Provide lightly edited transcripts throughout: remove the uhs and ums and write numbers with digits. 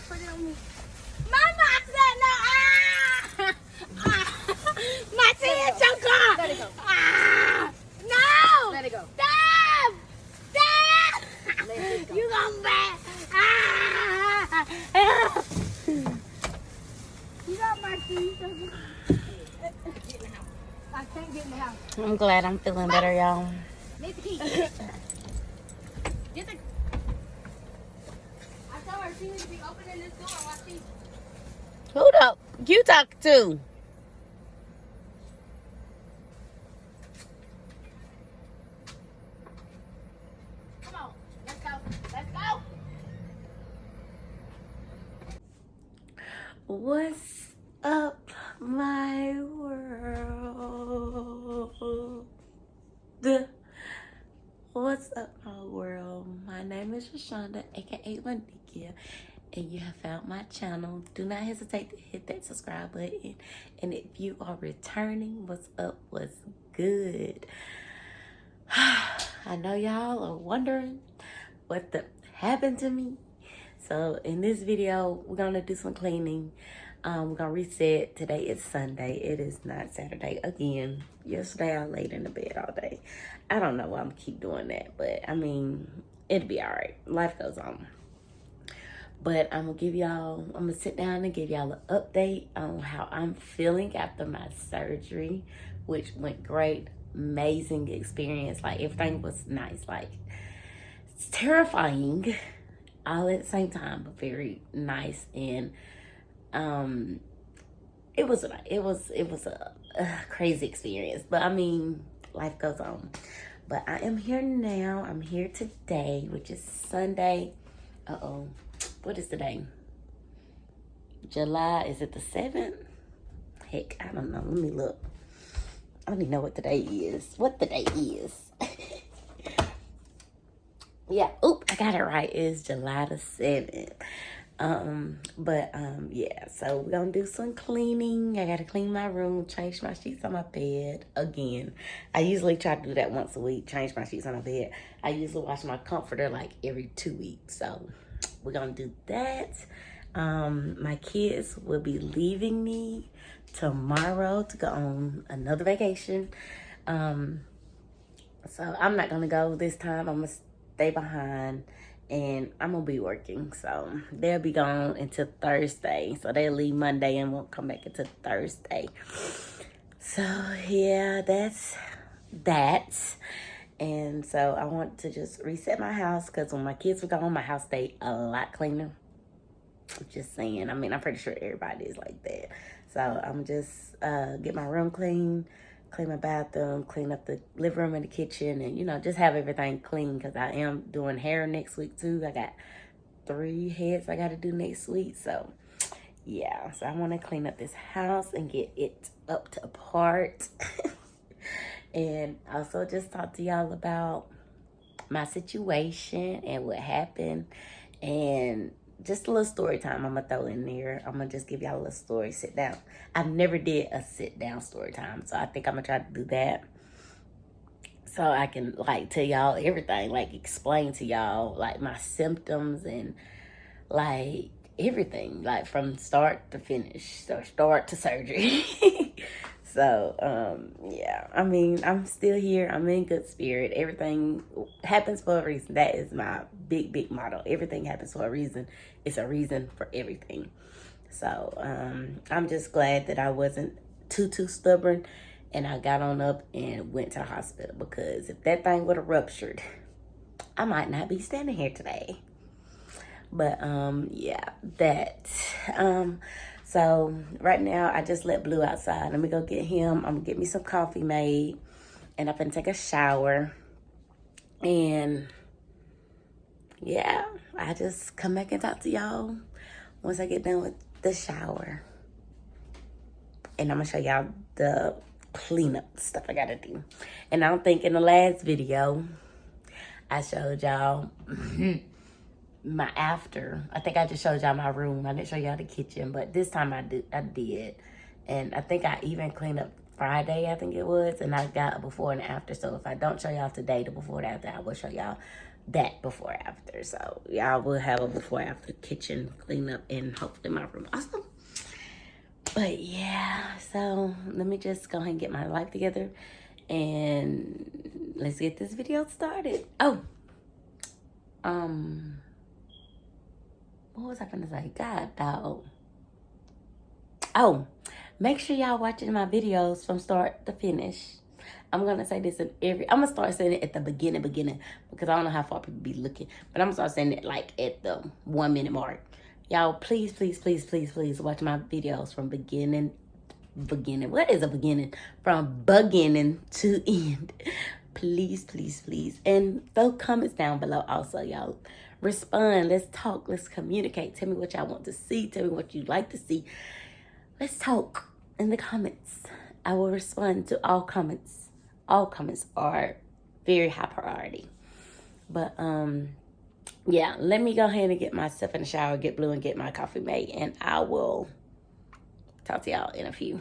Put it on me. Mama, I said no. My chin choker. Let it go. No. Let it go. Stop. Stop. Let it go. You gonna back. You got my chin choker. I can't get in the house. I'm glad I'm feeling better, y'all. Get the key. Get the. I told her she needs to be opening this door while she. Who the you talk to? Come on, let's go. Let's go. What's up, my world? What's up, my world? My name is Rashonda, aka Monikia, and you have found my channel. Do not hesitate to hit that subscribe button. And if you are returning, what's up? What's good? I know y'all are wondering what happened to me. So in this video, we're gonna do some cleaning. We're gonna reset. Today is Sunday. It is not Saturday again. Yesterday I laid in the bed all day. I don't know why I'm keep doing that, but I mean, it'll be all right. Life goes on. But I'm gonna sit down and give y'all an update on how I'm feeling after my surgery, which went great. Amazing experience. Like, everything was nice. Like, it's terrifying all at the same time, but very nice. And it was a crazy experience, but I mean, life goes on. But I am here now. I'm here today, which is Sunday. What is today? July, is it the 7th? Heck, I don't know. Let me look. I don't even know what today is. What the day is. Yeah, I got it right. It's July the 7th. Yeah, so we're gonna do some cleaning. I gotta clean my room, change my sheets on my bed again. I usually try to do that once a week, change my sheets on my bed. I usually wash my comforter like every 2 weeks, so we're gonna do that. My kids will be leaving me tomorrow to go on another vacation. So I'm not gonna go this time. I'm gonna stay behind. And I'm gonna be working, so they'll be gone until Thursday. So they'll leave Monday and won't come back until Thursday. So yeah, that's that. And so I want to just reset my house, because when my kids were gone, my house stayed a lot cleaner. Just saying. I mean, I'm pretty sure everybody is like that. So I'm just get my room clean, clean my bathroom, clean up the living room and the kitchen, and, you know, just have everything clean, because I am doing hair next week too. I got 3 heads I got to do next week. So yeah, so I want to clean up this house and get it up to part. And also just talk to y'all about my situation and what happened, and just a little story time I'm gonna throw in there. I'm gonna just give y'all a little story, sit down. I've never did a sit down story time, so I think I'm gonna try to do that, so I can like tell y'all everything, like explain to y'all like my symptoms and like everything, like from start to finish, so start to surgery. So yeah, I mean, I'm still here. I'm in good spirit. Everything happens for a reason. That is my big motto. Everything happens for a reason. It's a reason for everything. So I'm just glad that I wasn't too stubborn, and I got on up and went to the hospital, because if that thing would have ruptured, I might not be standing here today. But yeah, that so right now I just let Blue outside. Let me go get him. I'm gonna get me some coffee made, and I'm gonna take a shower. And yeah, I just come back and talk to y'all once I get done with the shower. And I'm gonna show y'all the cleanup stuff I gotta do. And I don't think in the last video I showed y'all my after. I think I just showed y'all my room. I didn't show y'all the kitchen, but this time I did. And I think I even cleaned up Friday, I think it was, and I got a before and after. So if I don't show y'all today the before and after, I will show y'all that before after. So y'all will have a before after kitchen cleanup and hopefully my room also. But yeah, so let me just go ahead and get my life together and let's get this video started. Oh, what was I gonna say? God, dog. Oh, make sure y'all watching my videos from start to finish. I'm gonna say this I'm gonna start saying it at the beginning, because I don't know how far people be looking, but I'm gonna start saying it like at the 1 minute mark. Y'all, please watch my videos from beginning. What is a beginning? From beginning to end. Please. And throw comments down below also, y'all. Respond. Let's talk. Let's communicate. Tell me what y'all want to see. Tell me what you'd like to see. Let's talk in the comments. I will respond to all comments. All comments are very high priority. But yeah, let me go ahead and get myself in the shower, get blue, and get my coffee made, and I will talk to y'all in a few.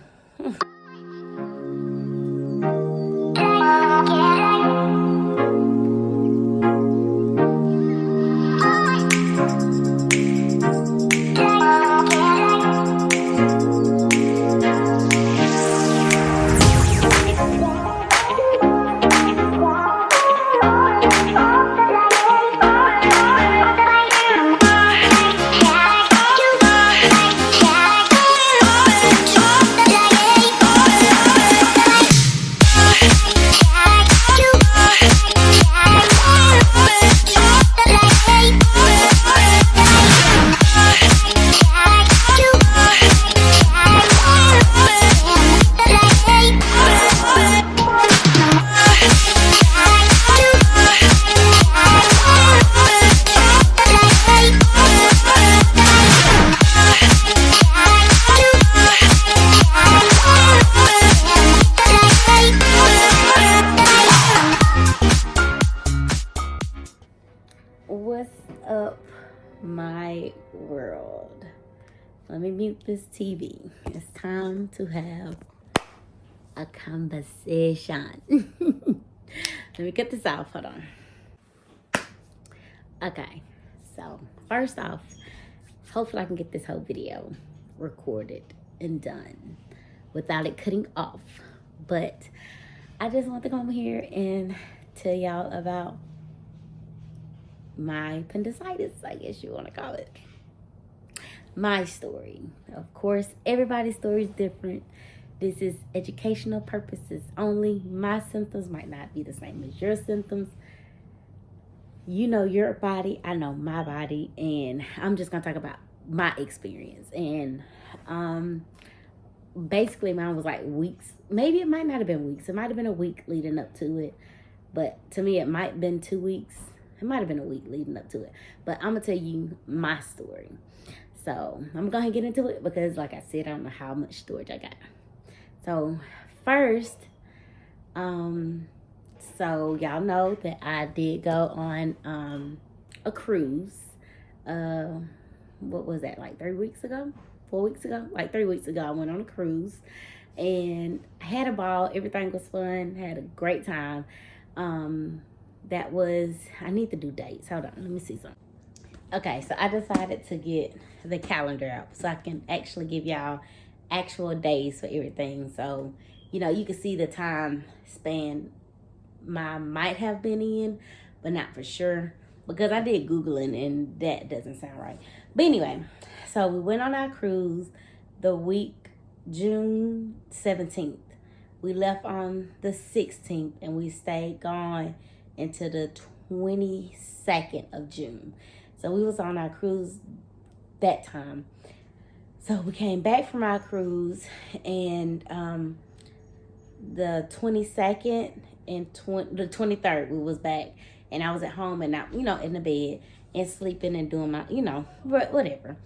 What's up, my world? Let me mute this TV. It's time to have a conversation. Let me get this off. Hold on. Okay, so first off, hopefully I can get this whole video recorded and done without it cutting off. But I just want to come here and tell y'all about my appendicitis, I guess you want to call it. My story. Of course, everybody's story is different. This is educational purposes only. My symptoms might not be the same as your symptoms. You know your body, I know my body, and I'm just gonna talk about my experience. And basically mine was like weeks. Maybe it might not have been weeks. It might have been a week leading up to it. But to me, it might have been 2 weeks. It might have been a week leading up to it. But I'm going to tell you my story. So I'm going to get into it because, like I said, I don't know how much storage I got. So first, so y'all know that I did go on a cruise. What was that, like 3 weeks ago? 4 weeks ago? Like 3 weeks ago, I went on a cruise. And I had a ball. Everything was fun. Had a great time. That was, I need to do dates. Hold on, let me see something. Okay, so I decided to get the calendar out so I can actually give y'all actual days for everything. So, you know, you can see the time span I might have been in, but not for sure. Because I did Googling and that doesn't sound right. But anyway, so we went on our cruise the week June 17th. We left on the 16th and we stayed gone into the 22nd of June. So we was on our cruise that time. So we came back from our cruise and the 22nd and the 23rd we was back, and I was at home and not, you know, in the bed and sleeping and doing my, you know, whatever.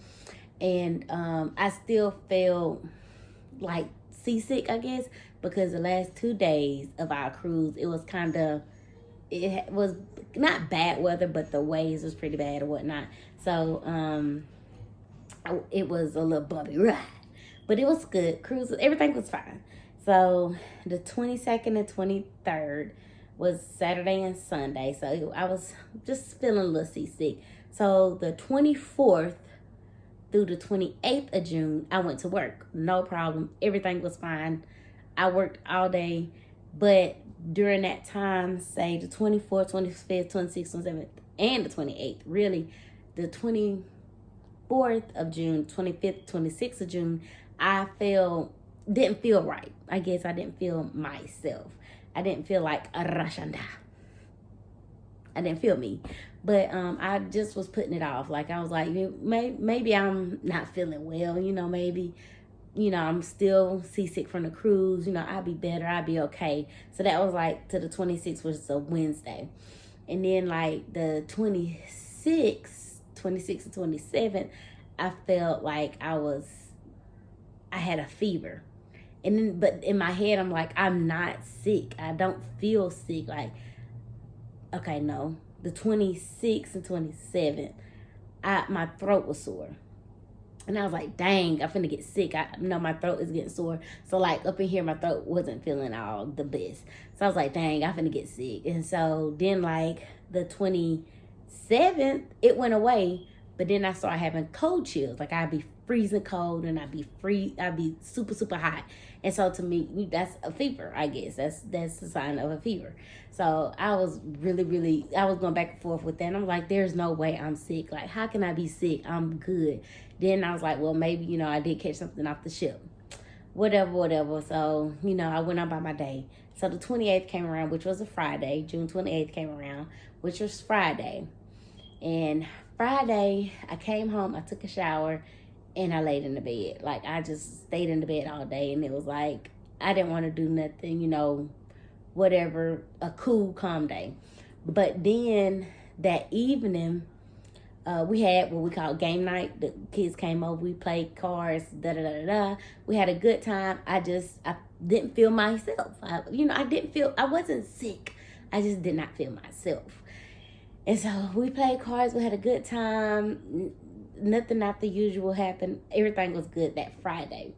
And I still felt like seasick, I guess, because the last 2 days of our cruise, it was not bad weather, but the waves was pretty bad or whatnot. So it was a little bumpy ride, but it was good. Cruise, everything was fine. So the 22nd and 23rd, was Saturday and Sunday. So I was just feeling a little seasick. So the 24th through the 28th of June, I went to work. No problem. Everything was fine. I worked all day. But during that time, say the 24th, 25th, 26th, 27th, and the 28th, really, the 24th of June, 25th, 26th of June, didn't feel right. I guess I didn't feel myself. I didn't feel like a Rashanda. I didn't feel me. But I just was putting it off. Like, I was like, maybe I'm not feeling well. Maybe, I'm still seasick from the cruise. I'll be better. I'll be okay. So that was like to the 26th, which is a Wednesday. And then like the 26th and 27th, I felt like I had a fever. And then, but in my head, I'm like, I'm not sick. I don't feel sick. Like, okay, no. The 26th and 27th, my throat was sore. And I was like, dang, I'm finna get sick. I know my throat is getting sore. So, like, up in here, my throat wasn't feeling all the best. So, I was like, dang, I'm finna get sick. And so, then, like, the 27th, it went away. But then I started having cold chills. Like, I'd be freezing cold and I'd be super, super hot. And so to me, that's a fever, I guess. That's a sign of a fever. So I was I was going back and forth with that. And I'm like, there's no way I'm sick. Like, how can I be sick? I'm good. Then I was like, well, maybe, I did catch something off the ship. Whatever. So, I went on by my day. So the 28th came around, which was a Friday. June 28th came around, which was Friday. And Friday, I came home, I took a shower, and I laid in the bed. Like, I just stayed in the bed all day. And it was like, I didn't want to do nothing, whatever, a cool, calm day. But then that evening, we had what we call game night. The kids came over, we played cards, We had a good time. I didn't feel myself. I wasn't sick. I just did not feel myself. And so we played cards, we had a good time. Nothing out the usual happened. Everything was good that Friday.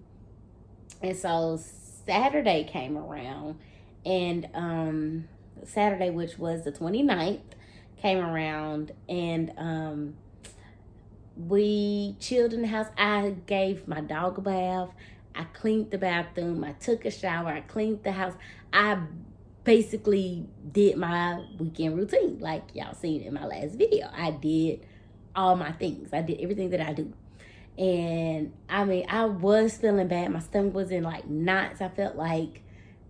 And so Saturday came around, and Saturday, which was the 29th, came around, and we chilled in the house. I gave my dog a bath. I cleaned the bathroom. I took a shower. I cleaned the house. I basically did my weekend routine, like y'all seen in my last video. I did all my things. I did everything that I do. And I was feeling bad. My stomach was in like knots. I felt like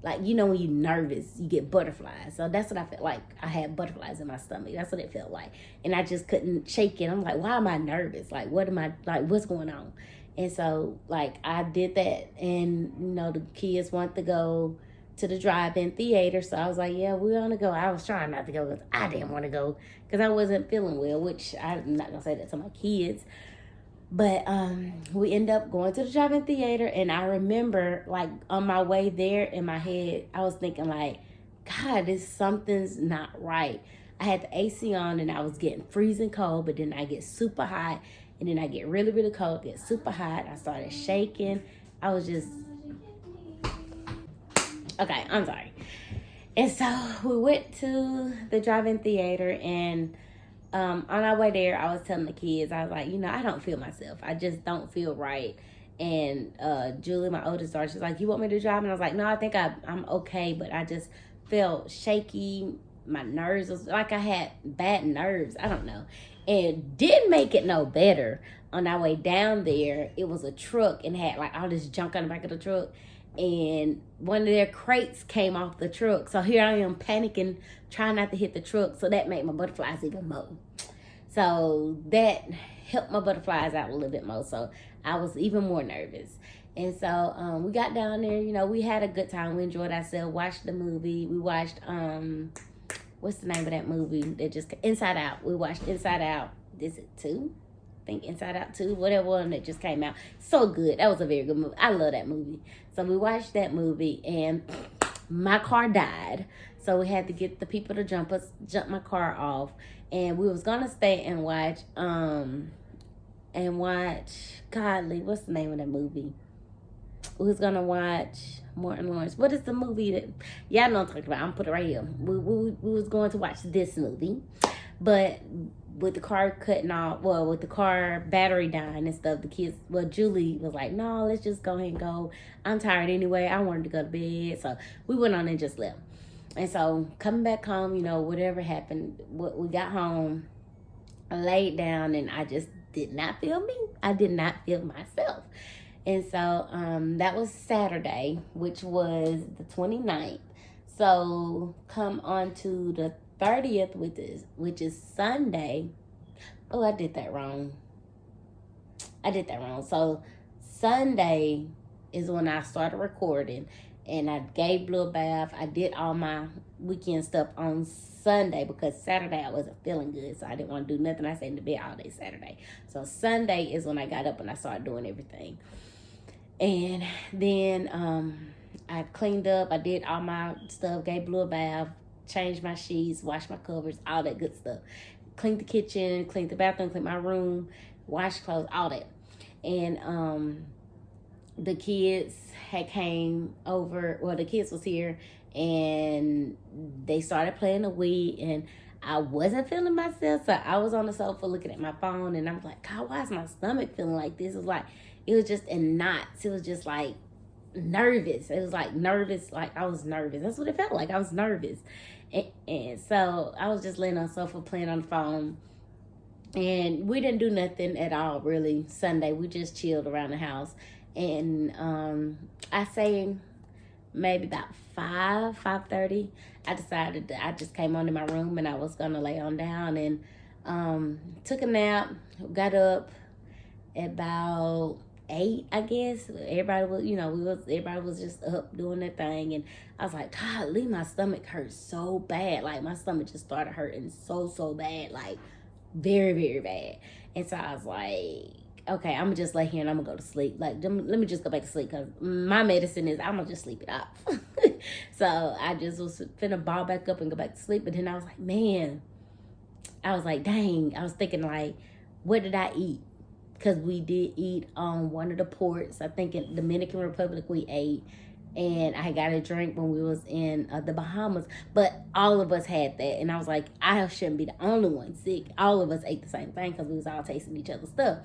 when you're nervous, you get butterflies. So that's what I felt like. I had butterflies in my stomach. That's what it felt like. And I just couldn't shake it. I'm like, why am I nervous? Like, what's going on? And so, like, I did that. And, the kids want to go to the drive-in theater. So I was like, yeah, we're going to go. I was trying not to go because I didn't want to go because I wasn't feeling well, which I'm not going to say that to my kids. But we end up going to the drive-in theater, and I remember, like, on my way there, in my head, I was thinking, like, God, something's not right. I had the AC on, and I was getting freezing cold, but then I get super hot, and then I get really, really cold, get super hot. I started shaking. I was just... Okay, I'm sorry. And so we went to the drive-in theater, and... on our way there, I was telling the kids, I was like, I don't feel myself. I just don't feel right. And Julie, my oldest daughter, she's like, you want me to drive? And I was like, no, I think I'm okay. But I just felt shaky. My nerves was like I had bad nerves. I don't know. And didn't make it no better. On our way down there, it was a truck and had like all this junk on the back of the truck. And one of their crates came off the truck. So here I am panicking, trying not to hit the truck. So that made my butterflies even more. So that helped my butterflies out a little bit more. So I was even more nervous. And so we got down there, we had a good time. We enjoyed ourselves, watched the movie. We watched, what's the name of that movie that just, Inside Out. We watched Inside Out. Is it 2? Think Inside Out 2, whatever one that just came out. So good. That was a very good movie. I love that movie. So we watched that movie, and my car died. So we had to get the people to jump my car off. And we was gonna stay and watch Godly. What's the name of that movie? we was gonna watch Martin Lawrence. What is the movie that y'all know I'm talking about? I'm put it right here. We was going to watch this movie, but with the car cutting off, well, with the car battery dying and stuff, the kids, well, Julie was like, no, let's just go ahead and go. I'm tired anyway. I wanted to go to bed. So we went on and just left. And so coming back home, you know, whatever happened, we got home, I laid down, and I just did not feel me. I did not feel myself. And so that was Saturday, which was the 29th. So come on to the 30th, which is Sunday. Oh, I did that wrong. So Sunday is when I started recording, and I gave Blue a bath. I did all my weekend stuff on Sunday because Saturday I wasn't feeling good, so I didn't want to do nothing. I stayed in the bed all day Saturday. So Sunday is when I got up and I started doing everything. And then I cleaned up. I did all my stuff, gave Blue a bath, changed my sheets, washed my covers, all that good stuff. Cleaned the kitchen, cleaned the bathroom, cleaned my room, washed clothes, all that. And the kids had came over. Well, the kids was here, and they started playing the Wii, and I wasn't feeling myself. So I was on the sofa looking at my phone, and I was like, God, why is my stomach feeling like this? It was just in knots. It was just like nervous. It was like nervous, like I was nervous. That's what it felt like. I was nervous. And so I was just laying on the sofa playing on the phone. And we didn't do nothing at all, really, Sunday. We just chilled around the house. And I say maybe about 5:30, I decided that I just came on in my room and I was going to lay on down and took a nap, got up at about 8, I guess. Everybody was just up doing their thing, and I was like, God, my stomach hurts so bad. Like my stomach just started hurting so bad, like very, very bad. And so I was like, okay, I'm gonna just lay here and I'm gonna go to sleep. Like, let me just go back to sleep, because my medicine is I'm gonna just sleep it off. So I just was finna ball back up and go back to sleep. But then I was like, man, I was like, dang, I was thinking like, what did I eat? Because we did eat on one of the ports. I think in Dominican Republic we ate. And I got a drink when we was in the Bahamas. But all of us had that. And I was like, I shouldn't be the only one sick. All of us ate the same thing because we was all tasting each other's stuff.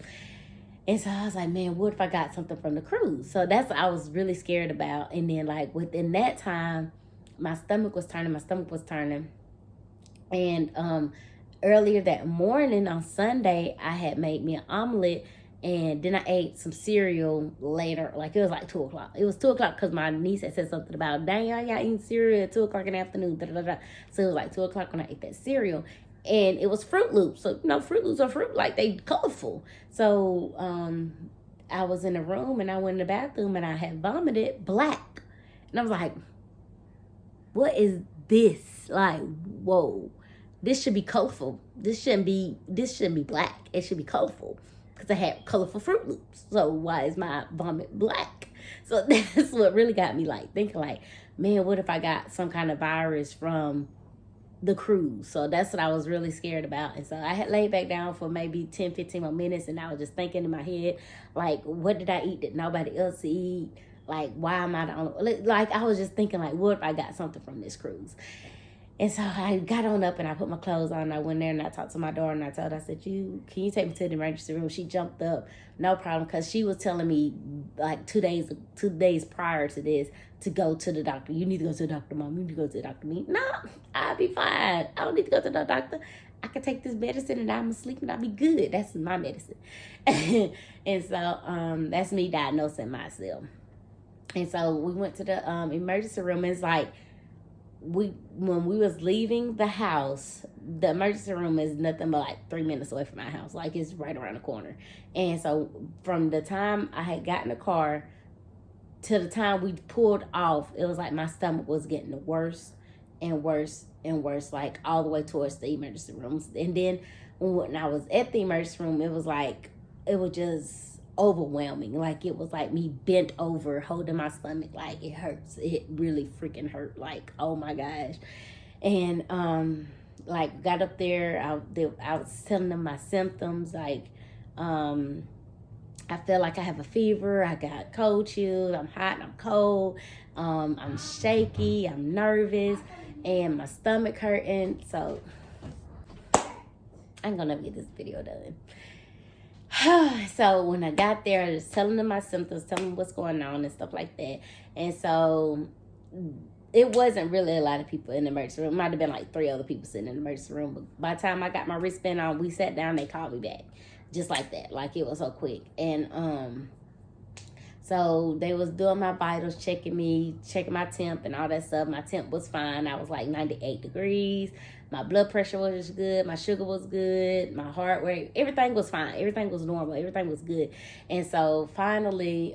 And so I was like, man, what if I got something from the cruise? So that's what I was really scared about. And then like within that time, my stomach was turning. And earlier that morning on Sunday, I had made me an omelet, and then I ate some cereal later. Like it was like 2 o'clock. It was 2 o'clock because my niece had said something about, dang, y'all eating cereal at 2 o'clock in the afternoon. So it was like 2 o'clock when I ate that cereal. And it was Fruit Loops. So, Fruit Loops are fruit, like they colorful. So I was in the room and I went in the bathroom and I had vomited black. And I was like, what is this? Like, whoa. This should be colorful. This shouldn't be black. It should be colorful, because I had colorful Fruit Loops. So why is my vomit black? So that's what really got me like thinking like, man, what if I got some kind of virus from the cruise? So that's what I was really scared about. And so I had laid back down for maybe 10-15 more minutes, and I was just thinking in my head, like, what did I eat that nobody else eat? Like, why am I the only? Like, I was just thinking like, what if I got something from this cruise? And so I got on up and I put my clothes on. I went there and I talked to my daughter and I told her, I said, can you take me to the emergency room? She jumped up, no problem, because she was telling me like 2 days prior to this to go to the doctor. You need to go to the doctor, Mom. You need to go to the doctor. No, I'll be fine. I don't need to go to the doctor. I can take this medicine and I'm asleep and I'll be good. That's my medicine. And so that's me diagnosing myself. And so we went to the emergency room. And it's like, when we was leaving the house, the emergency room is nothing but like 3 minutes away from my house. Like it's right around the corner. And so from the time I had gotten the car to the time we pulled off, it was like my stomach was getting worse and worse and worse, like all the way towards the emergency rooms. And then when I was at the emergency room, it was just overwhelming. Like it was like me bent over holding my stomach, like it hurts. It really freaking hurt, like oh my gosh. And like got up there, I was telling them my symptoms, like I feel like I have a fever. I got cold chills. I'm hot and I'm cold. I'm shaky. I'm nervous. And my stomach hurting. So I'm going to get this video done. So when I got there, I was telling them my symptoms, telling them what's going on and stuff like that. And so it wasn't really a lot of people in the emergency room. It might have been like 3 other people sitting in the emergency room. But by the time I got my wristband on, we sat down, they called me back. Just like that. Like, it was so quick. And so they was doing my vitals, checking me, checking my temp and all that stuff. My temp was fine. I was like 98 degrees. My blood pressure was good. My sugar was good. My heart rate, everything was fine. Everything was normal. Everything was good. And so finally,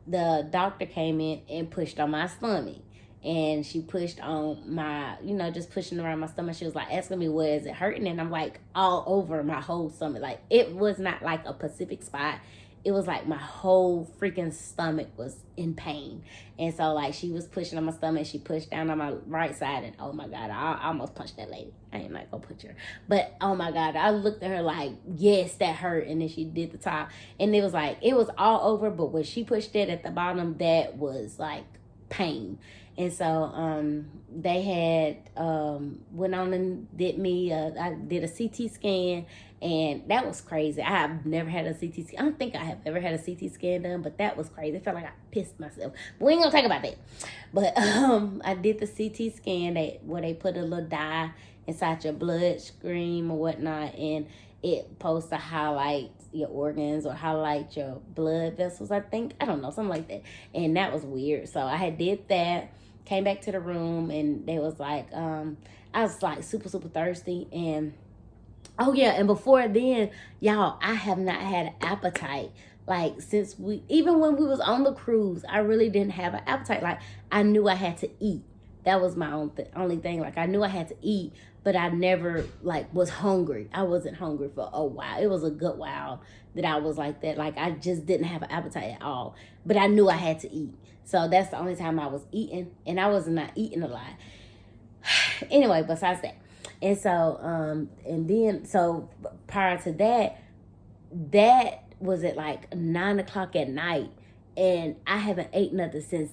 the doctor came in and pushed on my stomach. And she pushed on my, just pushing around my stomach. She was like asking me, where is it hurting? And I'm like, all over my whole stomach. Like, it was not like a specific spot. It was like my whole freaking stomach was in pain. And so, like, she was pushing on my stomach. She pushed down on my right side. And, oh, my God, I almost punched that lady. I ain't not going to punch her. But, oh, my God, I looked at her like, yes, that hurt. And then she did the top. And it was like, it was all over. But when she pushed it at the bottom, that was, like, pain. And so they had went on and did me, I did a CT scan, and that was crazy. I have never had a CT scan. I don't think I have ever had a CT scan done, but that was crazy. I felt like I pissed myself. But we ain't gonna talk about that. But I did the CT scan where they put a little dye inside your bloodstream or whatnot, and it supposed to highlight your organs or highlight your blood vessels, I think. I don't know, something like that. And that was weird. So I had did that, came back to the room, and they was like, I was like super, super thirsty. And oh yeah, and before then, y'all, I have not had an appetite. Like, since even when we was on the cruise, I really didn't have an appetite. Like, I knew I had to eat. That was my only thing. Like, I knew I had to eat, but I never, like, was hungry. I wasn't hungry for a while. It was a good while that I was like that. Like, I just didn't have an appetite at all. But I knew I had to eat. So that's the only time I was eating. And I was not eating a lot. Anyway, besides that. And so, and then, so prior to that, that was at like 9 o'clock at night. And I haven't ate nothing since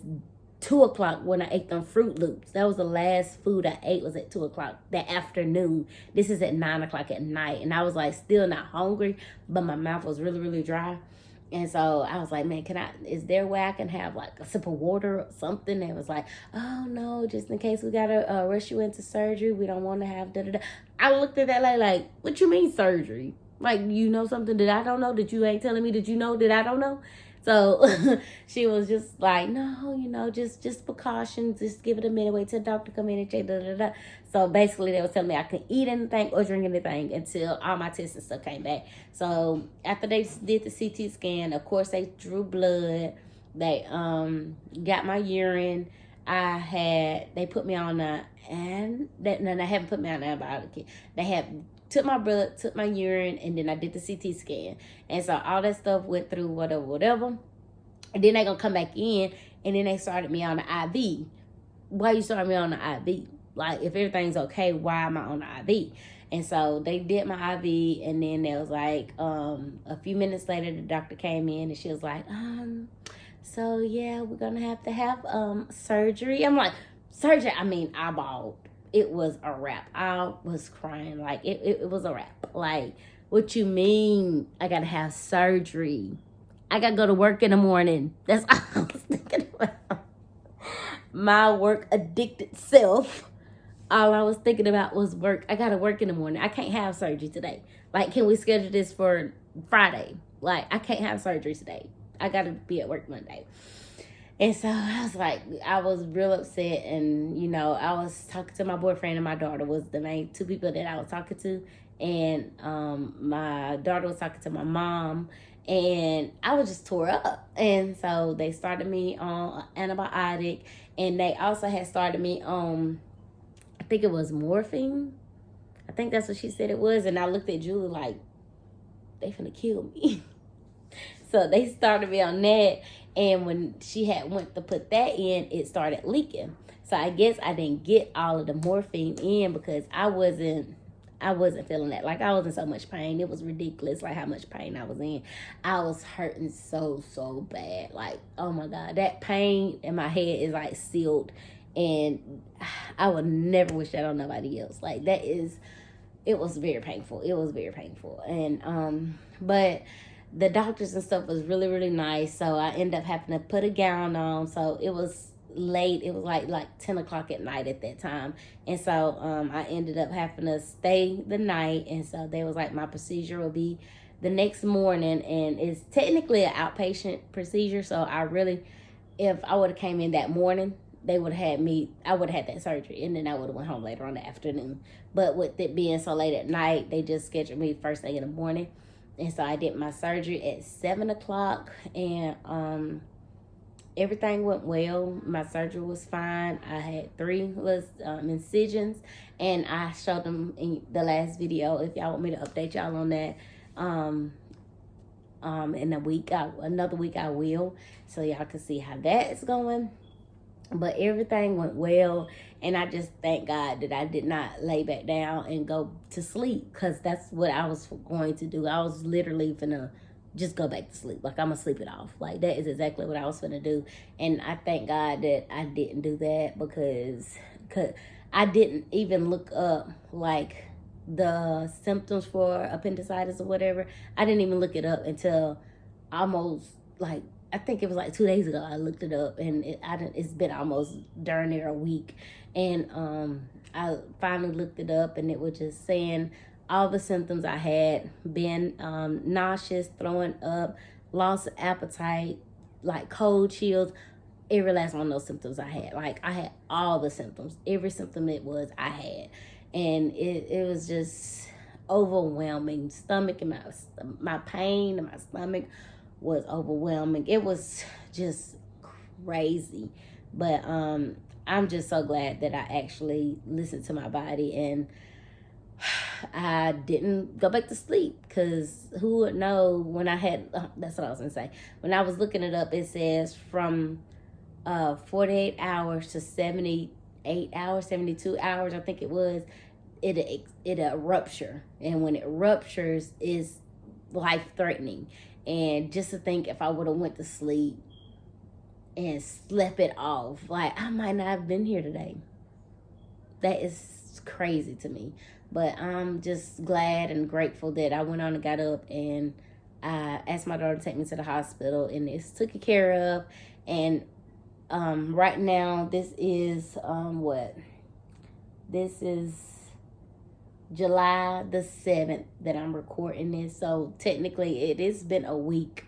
2 o'clock when I ate them Fruit Loops. That was the last food I ate, was at 2 o'clock that afternoon. This is at 9 o'clock at night. And I was like still not hungry, but my mouth was really, really dry. And so I was like, man, is there a way I can have like a sip of water or something? And it was like, oh no, just in case we gotta rush you into surgery. We don't want to have da-da-da. I looked at that lady like, what you mean surgery? Like, you know something that I don't know, that you ain't telling me that you know that I don't know? So she was just like, no, just precautions. Just give it a minute. Wait till the doctor come in and check. So basically, they were telling me I couldn't eat anything or drink anything until all my tests and stuff came back. So after they did the CT scan, of course, they drew blood. They got my urine. They put me on they haven't put me on an antibiotic. They had took my blood, took my urine, and then I did the CT scan. And so all that stuff went through, whatever. And then they gonna come back in, and then they started me on the IV. Why you started me on the IV? Like, if everything's okay, why am I on the IV? And so they did my IV, and then there was like, a few minutes later, the doctor came in, and she was like, so yeah, we're gonna have to have surgery. I'm like, surgery? I mean, I bawled. It was a wrap. I was crying. Like, it was a wrap. Like, what you mean I gotta have surgery? I gotta go to work in the morning. That's all I was thinking about. My work addicted self. All I was thinking about was work. I gotta work in the morning. I can't have surgery today. Like, can we schedule this for Friday? Like, I can't have surgery today. I gotta be at work Monday. And so I was like, I was real upset. And, I was talking to my boyfriend, and my daughter was the main 2 people that I was talking to. And my daughter was talking to my mom. And I was just tore up. And so they started me on antibiotic. And they also had started me on, I think it was morphine. I think that's what she said it was. And I looked at Julie like, they finna kill me. So they started me on that. And when she had went to put that in, it started leaking. So I guess I didn't get all of the morphine in because I I wasn't feeling that. Like, I was in so much pain. It was ridiculous, like, how much pain I was in. I was hurting so bad. Like, oh my God, that pain in my head is like sealed, and I would never wish that on nobody else. Like, it was very painful. It was very painful. And but the doctors and stuff was really, really nice. So I ended up having to put a gown on. So it was late. It was like 10 o'clock at night at that time. And so I ended up having to stay the night. And so they was like, my procedure will be the next morning. And it's technically an outpatient procedure. So if I would have came in that morning, they would have had me, I would have had that surgery, and then I would have went home later on the afternoon. But with it being so late at night, they just scheduled me first thing in the morning. And so I did my surgery at 7 o'clock, and everything went well. My surgery was fine. I had 3 incisions, and I showed them in the last video. If y'all want me to update y'all on that, in another week I will, so y'all can see how that's going. But everything went well, and I just thank God that I did not lay back down and go to sleep, because that's what I was going to do. I was literally finna just go back to sleep. Like, I'm gonna sleep it off. Like, that is exactly what I was finna do. And I thank God that I didn't do that, because I didn't even look up, like, the symptoms for appendicitis or whatever. I didn't even look it up until almost, like, I think it was like 2 days ago. I looked it up, and it's been almost darn near a week. And I finally looked it up, and it was just saying all the symptoms I had been: nauseous, throwing up, loss of appetite, like cold chills. Every last one of those symptoms I had. Like, I had all the symptoms. Every symptom it was, I had. And it was just overwhelming. Stomach and my pain in my stomach was overwhelming. It was just crazy. But I'm just so glad that I actually listened to my body, and I didn't go back to sleep, because who would know when I had, that's what I was gonna say. When I was looking it up, it says from 48 hours to 78 hours, 72 hours, I think it was, it'll rupture. And when it ruptures, is life-threatening. And just to think, if I would have went to sleep and slept it off, like, I might not have been here today. That is crazy to me. But I'm just glad and grateful that I went on and got up, and I asked my daughter to take me to the hospital, and it's taken care of. And right now, this is This is July the 7th that I'm recording this. So technically it has been a week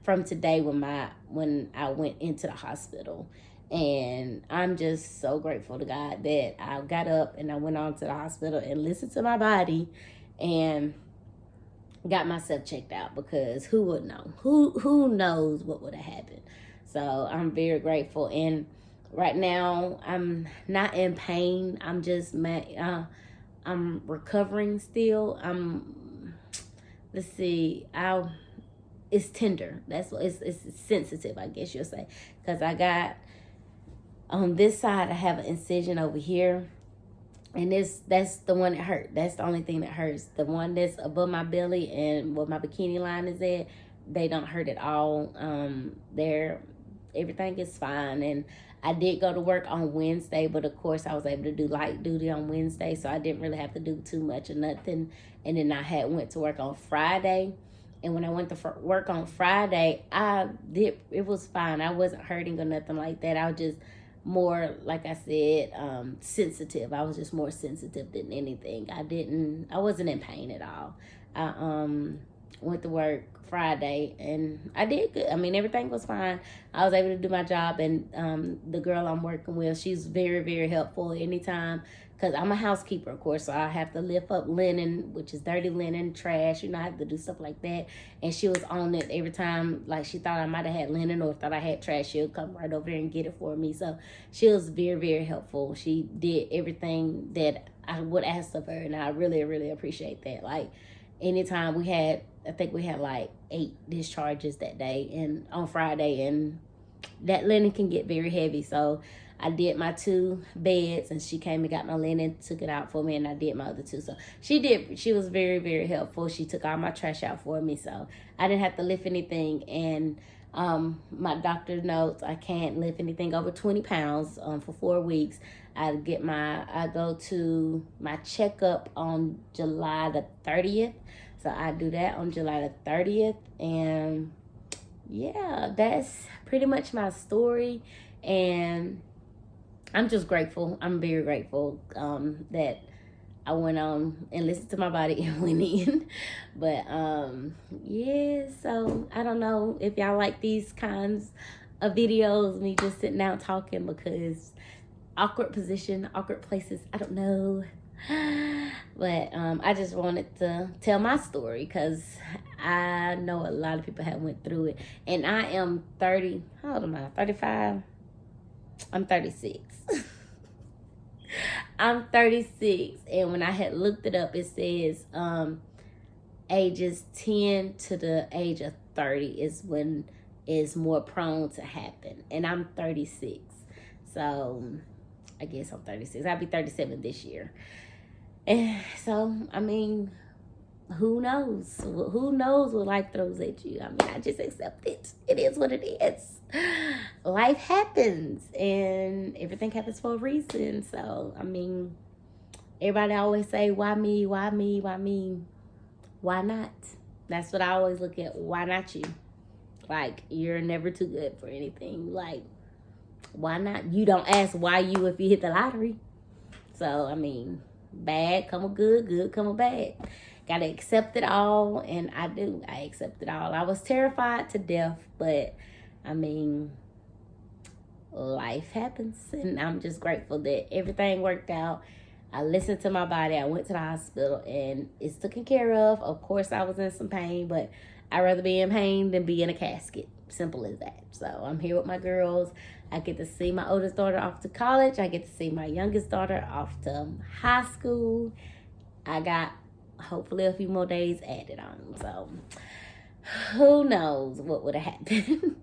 from today when I went into the hospital. And I'm just so grateful to God that I got up and I went on to the hospital and listened to my body and got myself checked out, because who would know? Who knows what would have happened? So I'm very grateful. And right now I'm not in pain. I'm just I'm recovering still. Let's see. It's tender. That's what it's sensitive, I guess you'll say, because I got on this side. I have an incision over here, and that's the one that hurt. That's the only thing that hurts. The one that's above my belly and where my bikini line is at, they don't hurt at all. Everything is fine. And I did go to work on Wednesday, but of course I was able to do light duty on Wednesday, so I didn't really have to do too much or nothing. And then I went to work on Friday. And when I went to work on Friday, it was fine. I wasn't hurting or nothing like that. I was just more, like I said, sensitive. I was just more sensitive than anything. I wasn't in pain at all. I went to work Friday and I did good. I mean, everything was fine. I was able to do my job, and the girl I'm working with, she's very, very helpful anytime, because I'm a housekeeper, of course, so I have to lift up linen, which is dirty linen, trash, I have to do stuff like that. And she was on it every time, like she thought I might have had linen or thought I had trash, she'll come right over there and get it for me. So she was very, very helpful. She did everything that I would ask of her, and I really, really appreciate that. Like, anytime I think we had like 8 discharges that day and on Friday, and that linen can get very heavy. So I did my 2 beds, and she came and got my linen, took it out for me, and I did my other 2. So she was very, very helpful. She took all my trash out for me, so I didn't have to lift anything. And my doctor notes I can't lift anything over 20 pounds for 4 weeks. I go to my checkup on July the 30th. So I do that on July the 30th. And yeah, that's pretty much my story. And I'm just grateful. I'm very grateful that I went on and listened to my body and went in. But yeah, so I don't know if y'all like these kinds of videos, me just sitting down talking, because awkward position, awkward places, I don't know. But I just wanted to tell my story, because I know a lot of people have went through it. And I am 30, how old am I, 35? I'm 36. I'm 36, and when I had looked it up, it says ages 10 to the age of 30 is when is more prone to happen. And I'm 36. So I guess I'm 36. I'll be 37 this year. And so, I mean, who knows? Who knows what life throws at you? I mean, I just accept it. It is what it is. Life happens, and everything happens for a reason. So, I mean, everybody always say, why me, why me, why me? Why not? That's what I always look at. Why not you? Like, you're never too good for anything. Like, why not? You don't ask why you if you hit the lottery. So, I mean, bad come with good, good come with bad. Gotta accept it all, and I do. I accept it all. I was terrified to death, but I mean, life happens, and I'm just grateful that everything worked out. I listened to my body. I went to the hospital, and it's taken care of. Of course, I was in some pain, but I'd rather be in pain than be in a casket. Simple as that. So I'm here with my girls. I get to see my oldest daughter off to college. I get to see my youngest daughter off to high school. I got hopefully a few more days added on. So who knows what would have happened.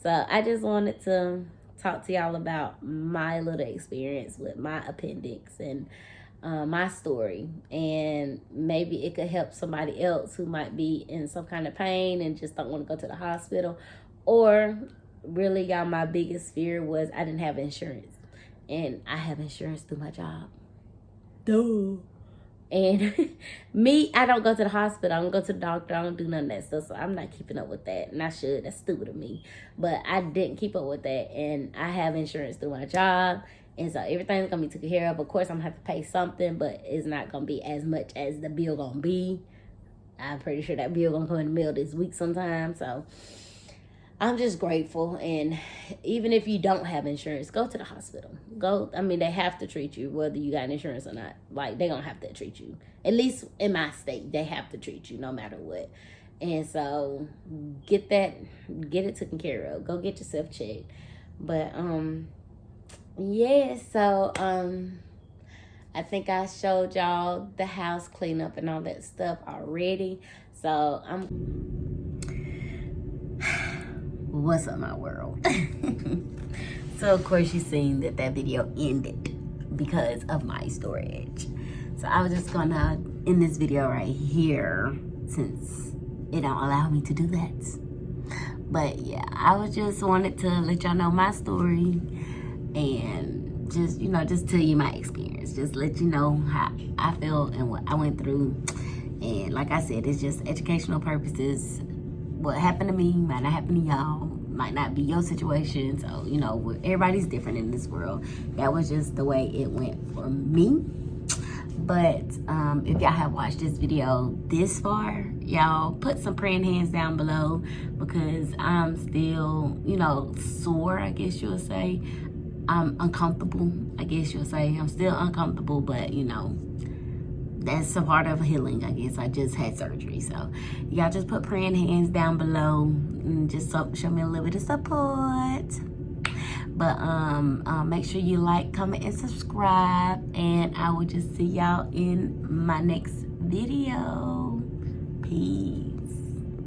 So I just wanted to talk to y'all about my little experience with my appendix and my story, and maybe it could help somebody else who might be in some kind of pain and just don't want to go to the hospital. Or really, y'all, my biggest fear was I didn't have insurance, and I have insurance through my job. Duh. And me, I don't go to the hospital. I don't go to the doctor. I don't do none of that stuff. So I'm not keeping up with that. And I should. That's stupid of me. But I didn't keep up with that. And I have insurance through my job. And so everything's going to be taken care of. Of course, I'm going to have to pay something. But it's not going to be as much as the bill going to be. I'm pretty sure that bill going to come in the mail this week sometime. So I'm just grateful. And even if you don't have insurance, go to the hospital. Go. I mean, they have to treat you whether you got insurance or not. Like, they're going to have to treat you. At least in my state, they have to treat you no matter what. And so get it taken care of. Go get yourself checked. But yeah, so I think I showed y'all the house cleanup and all that stuff already. So what's up, my world? So of course you seen that video ended because of my storage. So I was just gonna end this video right here since it don't allow me to do that. But yeah, I was just wanted to let y'all know my story and just, you know, just tell you my experience. Just let you know how I felt and what I went through. And like I said, it's just educational purposes. What happened to me might not happen to y'all, might not be your situation. So, you know, everybody's different in this world. That was just the way it went for me. But if y'all have watched this video this far, y'all put some praying hands down below, because I'm still, you know, sore, I guess you would say. I'm uncomfortable, I guess you'll say. I'm still uncomfortable, but, you know, that's a part of healing, I guess. I just had surgery. So y'all just put praying hands down below and just show me a little bit of support. But make sure you like, comment, and subscribe. And I will just see y'all in my next video. Peace.